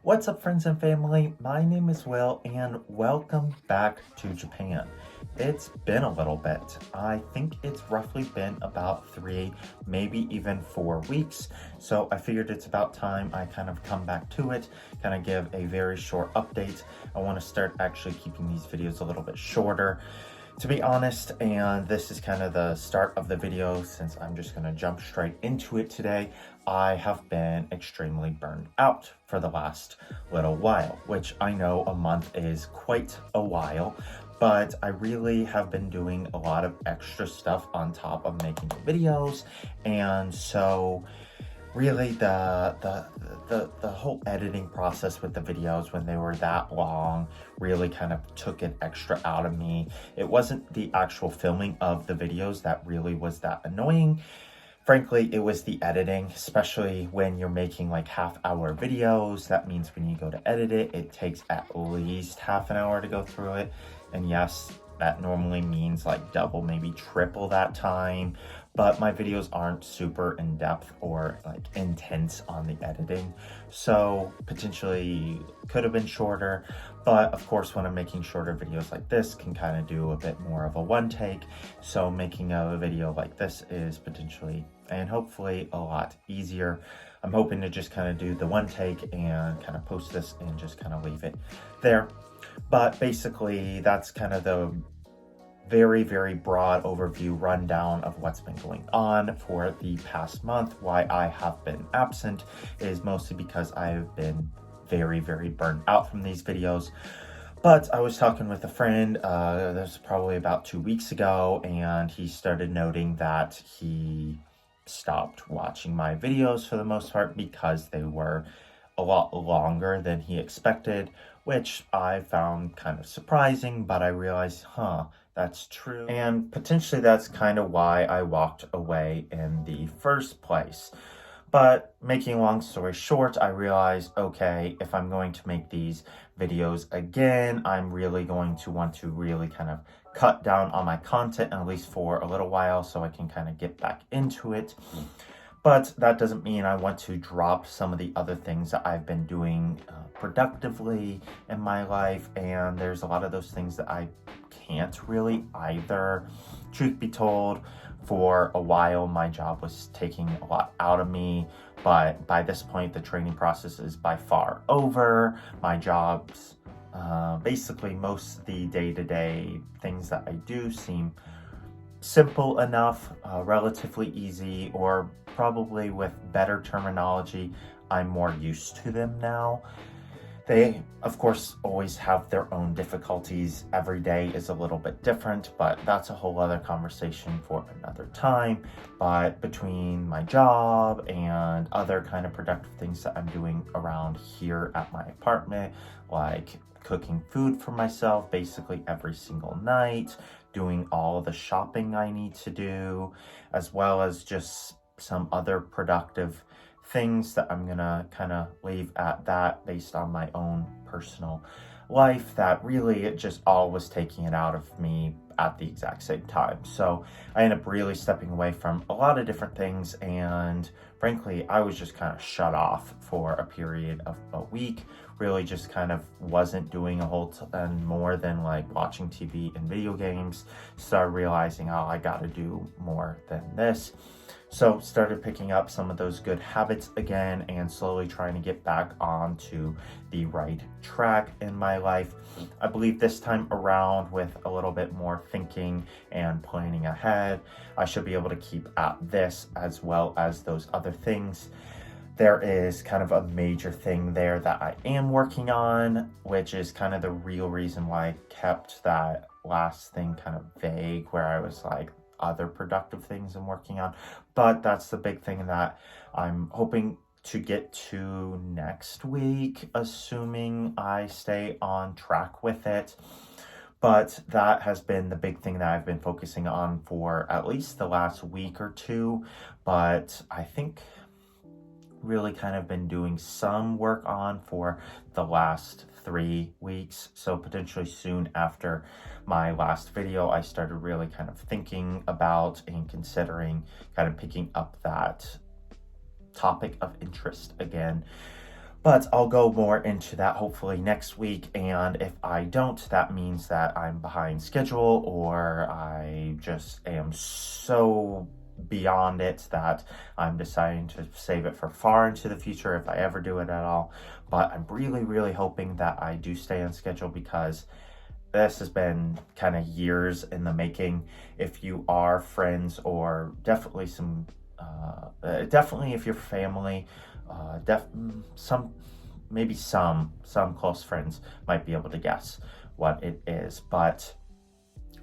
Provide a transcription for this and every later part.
What's up, friends and family? My name is Will, and welcome back to Japan. It's been a little bit. I think it's roughly been about 3, maybe even 4 weeks. So I figured it's about time I kind of come back to it, kind of give a very short update. I want to start actually keeping these videos a little bit shorter, to be honest, and this is kind of the start of the video since I'm just going to jump straight into it today. I have been extremely burned out for the last little while, which I know a month is quite a while, but I really have been doing a lot of extra stuff on top of making the videos, and so really the whole editing process with the videos when they were that long really kind of took it extra out of me. It wasn't the actual filming of the videos that really was that annoying. Frankly, it was the editing, especially when you're making like half-hour videos. That means when you go to edit it, it takes at least half an hour to go through it. And yes, that normally means like double, maybe triple that time. But my videos aren't super in-depth or like intense on the editing, so potentially could have been shorter. But of course, when I'm making shorter videos like this, can kind of do a bit more of a one take. So making a video like this is potentially and hopefully a lot easier. I'm hoping to just kind of do the one take and kind of post this and just kind of leave it there. But basically, that's kind of the very broad overview rundown of what's been going on for the past month. Why I have been absent is mostly because I've been very burned out from these videos. But I was talking with a friend, this was probably about 2 weeks ago, and he started noting that he stopped watching my videos for the most part because they were a lot longer than he expected, which I found kind of surprising, but I realized, that's true. And potentially that's kind of why I walked away in the first place. But making a long story short, I realized, okay, if I'm going to make these videos again, I'm really going to want to really kind of cut down on my content, at least for a little while, so I can kind of get back into it. But that doesn't mean I want to drop some of the other things that I've been doing productively in my life. And there's a lot of those things that I can't really either. Truth be told, for a while, my job was taking a lot out of me. But by this point, the training process is by far over. My job's basically most of the day-to-day things that I do seem simple enough, relatively easy, or probably with better terminology, I'm more used to them now. They, of course, always have their own difficulties. Every day is a little bit different, but that's a whole other conversation for another time. But between my job and other kind of productive things that I'm doing around here at my apartment, like cooking food for myself basically every single night, doing all the shopping I need to do, as well as just some other productive things that I'm gonna kind of leave at that based on my own personal life, that really it just all was taking it out of me at the exact same time. So I ended up really stepping away from a lot of different things, and frankly, I was just kind of shut off for a period of a week. Really just kind of wasn't doing a whole ton more than like watching TV and video games. Started realizing, oh, I gotta do more than this. So started picking up some of those good habits again and slowly trying to get back onto the right track in my life. I believe this time around, with a little bit more thinking and planning ahead, I should be able to keep at this as well as those other things. There is kind of a major thing there that I am working on, which is kind of the real reason why I kept that last thing kind of vague, where I was like, other productive things I'm working on. But that's the big thing that I'm hoping to get to next week, assuming I stay on track with it. But that has been the big thing that I've been focusing on for at least the last week or two. But I think really kind of been doing some work on for the last 3 weeks. So potentially soon after my last video, I started really kind of thinking about and considering kind of picking up that topic of interest again. But I'll go more into that hopefully next week, and if I don't, that means that I'm behind schedule or I just am so beyond it that I'm deciding to save it for far into the future if I ever do it at all. But I'm really, really hoping that I do stay on schedule, because this has been kind of years in the making. If you are friends, or definitely definitely if you're family, some close friends might be able to guess what it is, but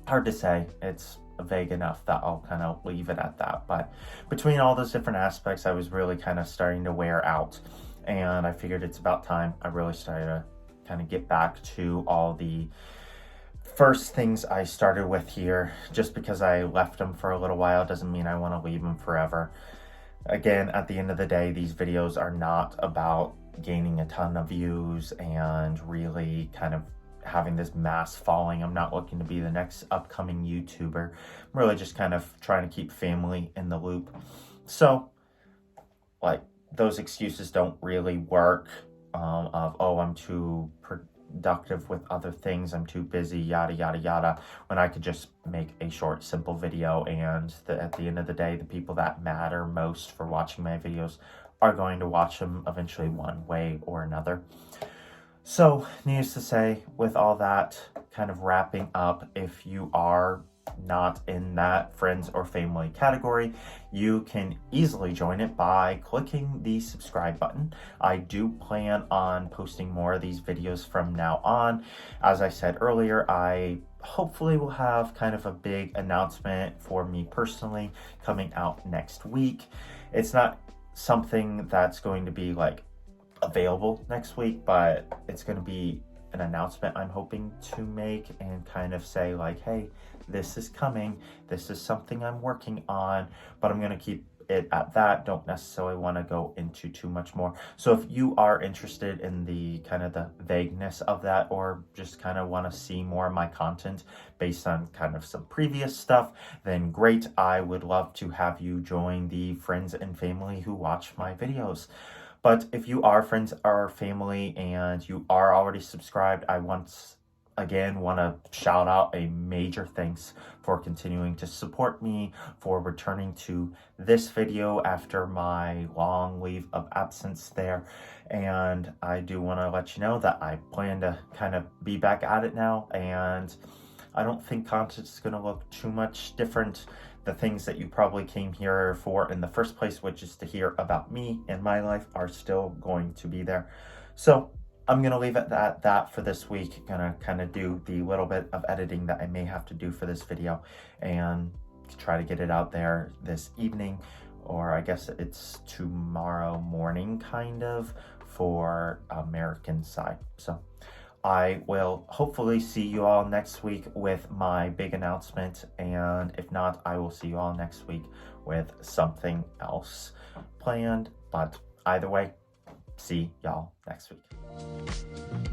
hard to say. It's vague enough that I'll kind of leave it at that. But between all those different aspects, I was really kind of starting to wear out, and I figured it's about time I really started to kind of get back to all the first things I started with here. Just because I left them for a little while doesn't mean I want to leave them forever. Again, at the end of the day, these videos are not about gaining a ton of views and really kind of having this mass following. I'm not looking to be the next upcoming YouTuber. I'm really just kind of trying to keep family in the loop. So, like, those excuses don't really work, of, oh, I'm too productive with other things, I'm too busy, yada yada yada, when I could just make a short simple video, and at the end of the day, the people that matter most for watching my videos are going to watch them eventually one way or another. So needless to say, with all that kind of wrapping up, if you are not in that friends or family category, you can easily join it by clicking the subscribe button. I do plan on posting more of these videos from now on. As I said earlier, I hopefully will have kind of a big announcement for me personally coming out next week. It's not something that's going to be like available next week, but it's going to be an announcement I'm hoping to make and kind of say like, hey, this is coming, this is something I'm working on, but I'm going to keep it at that. Don't necessarily want to go into too much more. So if you are interested in the kind of the vagueness of that, or just kind of want to see more of my content based on kind of some previous stuff, then great. I would love to have you join the friends and family who watch my videos. But if you are friends or family and you are already subscribed, I once again want to shout out a major thanks for continuing to support me, for returning to this video after my long leave of absence there. And I do want to let you know that I plan to kind of be back at it now, and I don't think content is going to look too much different. The things that you probably came here for in the first place, which is to hear about me and my life, are still going to be there. So I'm going to leave it at that for this week. Gonna kind of do the little bit of editing that I may have to do for this video and try to get it out there this evening, or I guess it's tomorrow morning kind of, for American side. So I will hopefully see you all next week with my big announcement, and if not, I will see you all next week with something else planned. But either way, see y'all next week.